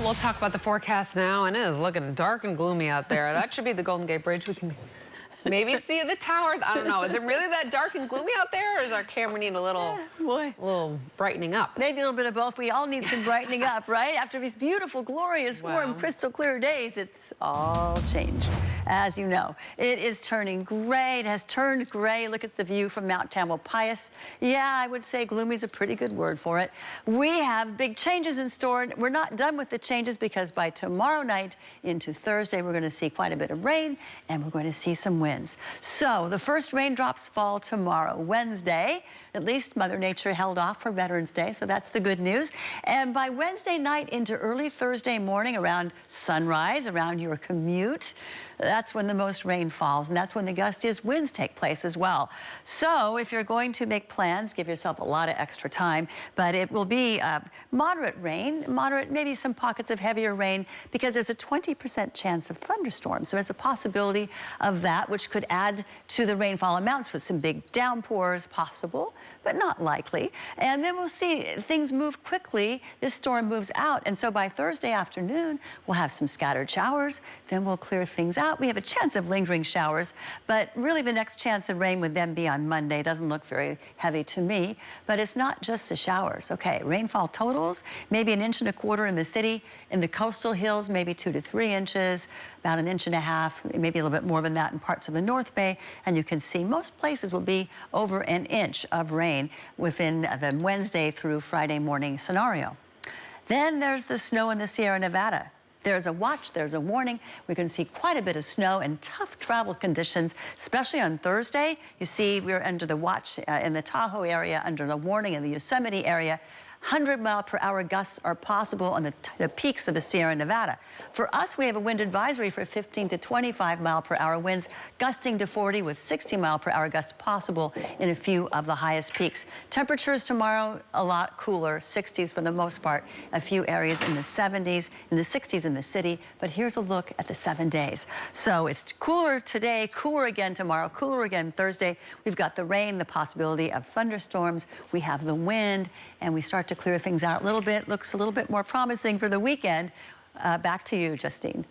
we'll talk about the forecast now, and it is looking dark and gloomy out there. That should be the Golden Gate Bridge. We can maybe see the towers. I don't know. Is it really that dark and gloomy out there, or does our camera need a little, little brightening up? Maybe a little bit of both. We all need some brightening up, right? After these beautiful, glorious, warm, crystal clear days, it's all changed, as you know. It is turning gray. It has turned gray. Look at the view from Mount Tamalpais. Yeah, I would say gloomy is a pretty good word for it. We have big changes in store. We're not done with the changes because by tomorrow night into Thursday, we're going to see quite a bit of rain, and we're going to see some wind. So the first raindrops fall tomorrow, Wednesday. At least Mother Nature held off for Veterans Day, so that's the good news. And by Wednesday night into early Thursday morning, around sunrise, around your commute, that's when the most rain falls, and that's when the gustiest winds take place as well. So if you're going to make plans, give yourself a lot of extra time, but it will be moderate rain, moderate, maybe some pockets of heavier rain, because there's a 20% chance of thunderstorms. So there's a possibility of that, which could add to the rainfall amounts with some big downpours possible, but not likely. And then we'll see things move quickly. This storm moves out, and so by Thursday afternoon, we'll have some scattered showers. Then we'll clear things out. We have a chance of lingering showers, but really the next chance of rain would then be on Monday. It doesn't look very heavy to me, but it's not just the showers. Okay, rainfall totals, maybe 1.25 inches in the city. In the coastal hills, maybe 2 to 3 inches, about 1.5 inches, maybe a little bit more than that in parts of the North Bay. And you can see most places will be over 1 inch of rain within the Wednesday through Friday morning scenario. Then there's the snow in the Sierra Nevada. There's a watch, there's a warning. We're going to see quite a bit of snow and tough travel conditions, especially on Thursday. You see we're under the watch in the Tahoe area, under the warning in the Yosemite area. 100-mile-per-hour gusts are possible on the peaks of the Sierra Nevada. For us, we have a wind advisory for 15 to 25-mile-per-hour winds, gusting to 40 with 60-mile-per-hour gusts possible in a few of the highest peaks. Temperatures tomorrow, a lot cooler, 60s for the most part, a few areas in the 70s, in the 60s in the city, but here's a look at the 7 days. So it's cooler today, cooler again tomorrow, cooler again Thursday. We've got the rain, the possibility of thunderstorms, we have the wind, and we start to clear things out a little bit. Looks a little bit more promising for the weekend. Back to you, Justine.